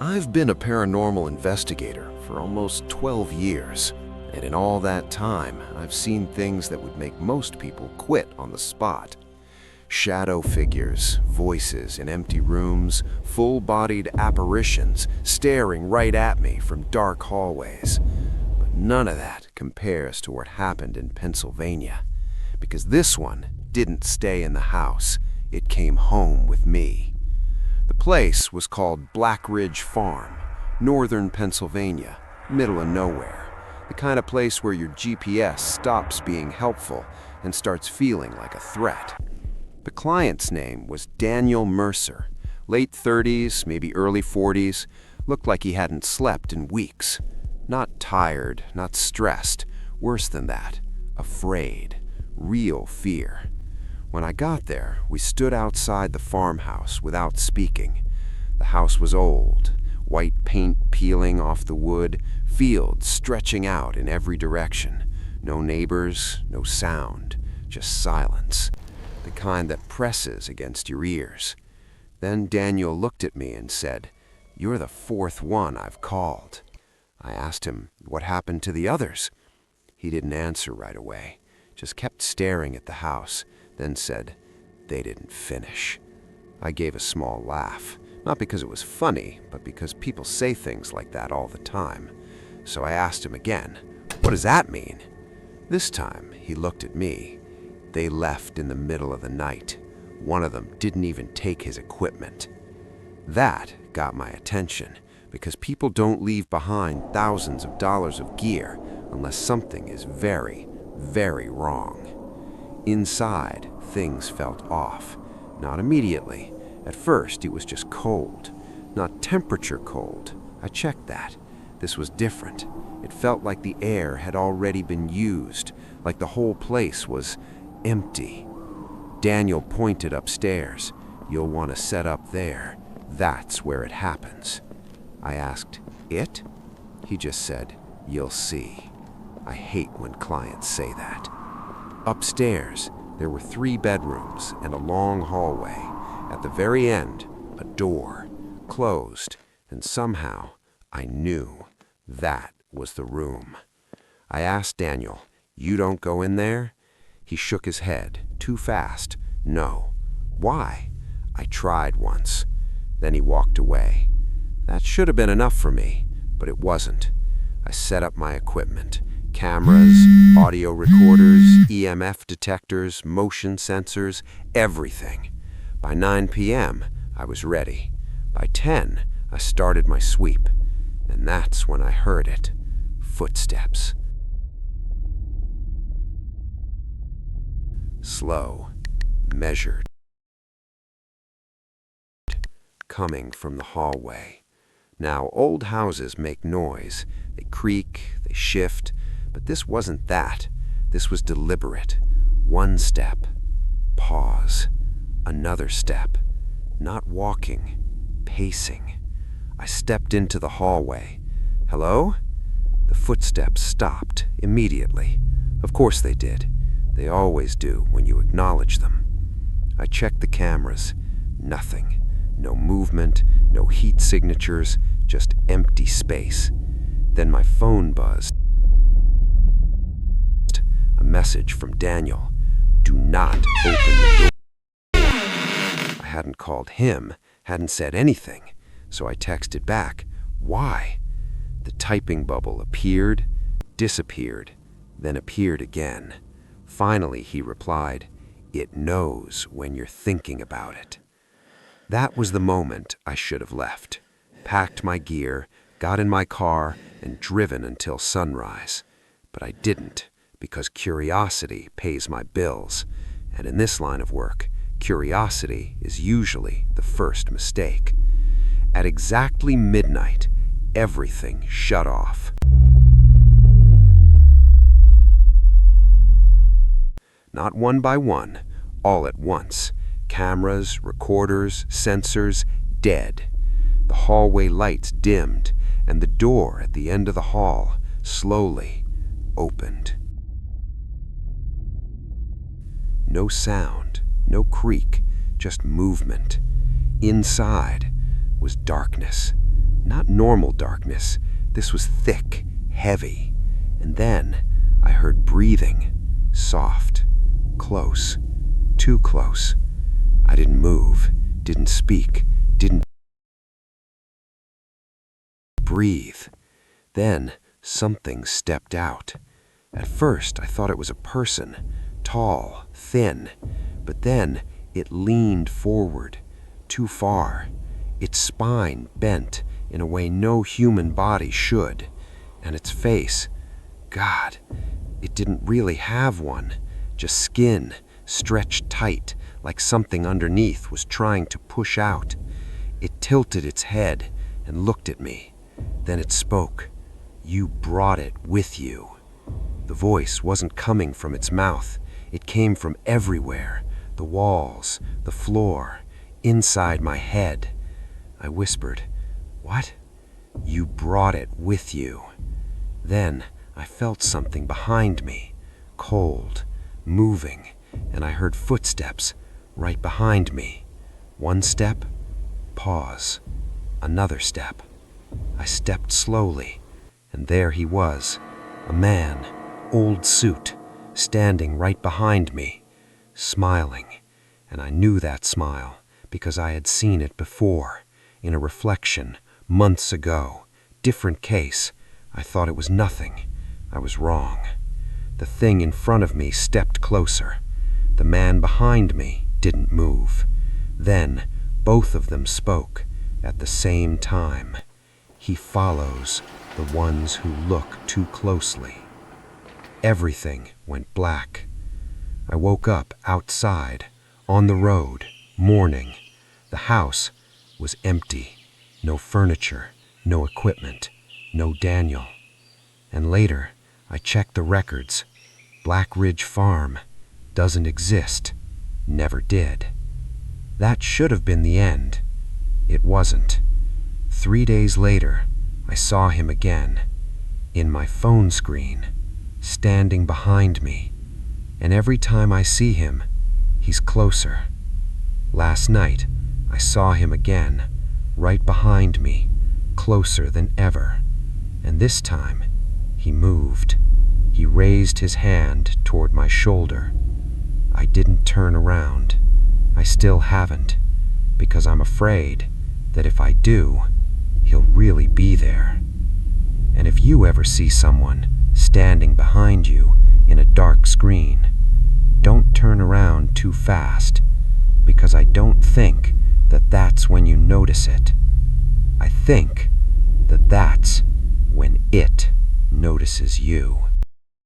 I've been a paranormal investigator for almost 12 years, and in all that time, I've seen things that would make most people quit on the spot. Shadow figures, voices in empty rooms, full-bodied apparitions staring right at me from dark hallways. But none of that compares to what happened in Pennsylvania, because this one didn't stay in the house, it came home with me. The place was called Black Ridge Farm, northern Pennsylvania, middle of nowhere. The kind of place where your GPS stops being helpful and starts feeling like a threat. The client's name was Daniel Mercer, late 30s, maybe early 40s, looked like he hadn't slept in weeks. Not tired, not stressed, worse than that, afraid, real fear. When I got there, we stood outside the farmhouse without speaking. The house was old, white paint peeling off the wood, fields stretching out in every direction. No neighbors, no sound, just silence, the kind that presses against your ears. Then Daniel looked at me and said, "You're the fourth one I've called." I asked him what happened to the others. He didn't answer right away, just kept staring at the house, then said, "They didn't finish." I gave a small laugh, not because it was funny, but because people say things like that all the time. So I asked him again, "What does that mean?" This time, he looked at me. "They left in the middle of the night. One of them didn't even take his equipment." That got my attention, because people don't leave behind thousands of dollars of gear unless something is very, very wrong. Inside, things felt off. Not immediately. At first, it was just cold. Not temperature cold. I checked that. This was different. It felt like the air had already been used, like the whole place was empty. Daniel pointed upstairs. "You'll want to set up there. That's where it happens." I asked, "It?" He just said, "You'll see." I hate when clients say that. Upstairs, there were 3 bedrooms and a long hallway. At the very end, a door, closed, and somehow I knew that was the room. I asked Daniel, "You don't go in there?" He shook his head, too fast. "No." "Why?" "I tried once." Then he walked away. That should have been enough for me, but it wasn't. I set up my equipment. Cameras, audio recorders, EMF detectors, motion sensors, everything. By 9 p.m., I was ready. By 10, I started my sweep. And that's when I heard it. Footsteps. Slow, measured. Coming from the hallway. Now, old houses make noise. They creak, they shift. But this wasn't that. This was deliberate. One step. Pause. Another step. Not walking. Pacing. I stepped into the hallway. "Hello?" The footsteps stopped immediately. Of course they did. They always do when you acknowledge them. I checked the cameras. Nothing. No movement, no heat signatures, just empty space. Then my phone buzzed. A message from Daniel. "Do not open the door." I hadn't called him, hadn't said anything, so I texted back, "Why?" The typing bubble appeared, disappeared, then appeared again. Finally, he replied, "It knows when you're thinking about it." That was the moment I should have left. Packed my gear, got in my car, and driven until sunrise. But I didn't, because curiosity pays my bills. And in this line of work, curiosity is usually the first mistake. At exactly midnight, everything shut off. Not one by one, all at once. Cameras, recorders, sensors, dead. The hallway lights dimmed, and the door at the end of the hall slowly opened. No sound, no creak, just movement. Inside was darkness, Not normal darkness. This was thick, heavy. And then I heard breathing. Soft. Close. Too close. I didn't move, didn't speak, didn't breathe. Then something stepped out. At first I thought it was a person, tall, thin, but then it leaned forward, too far. Its spine bent in a way no human body should, and its face, God, it didn't really have one, just skin stretched tight like something underneath was trying to push out. It tilted its head and looked at me. Then it spoke. You brought it with you. The voice wasn't coming from its mouth. It came from everywhere, the walls, the floor, inside my head. I whispered, What? You brought it with you. Then I felt something behind me, cold, moving, and I heard footsteps right behind me. One step, pause. Another step. I stepped slowly, and there he was, a man, old suit, standing right behind me, smiling, and I knew that smile because I had seen it before, in a reflection, months ago. Different case. I thought it was nothing. I was wrong. The thing in front of me stepped closer. The man behind me didn't move. Then both of them spoke at the same time. He follows the ones who look too closely. Everything went black. I woke up outside, on the road, mourning. The house was empty. No furniture, no equipment, no Daniel. And later, I checked the records. Black Ridge Farm doesn't exist. Never did. That should have been the end. It wasn't. 3 days later, I saw him again, in my phone screen, standing behind me. And every time I see him, he's closer. Last night, I saw him again, right behind me, closer than ever. And this time, he moved. He raised his hand toward my shoulder. I didn't turn around. I still haven't, because I'm afraid that if I do, he'll really be there. And if you ever see someone standing behind you in a dark screen, don't turn around too fast, because I don't think that that's when you notice it. I think that that's when it notices you.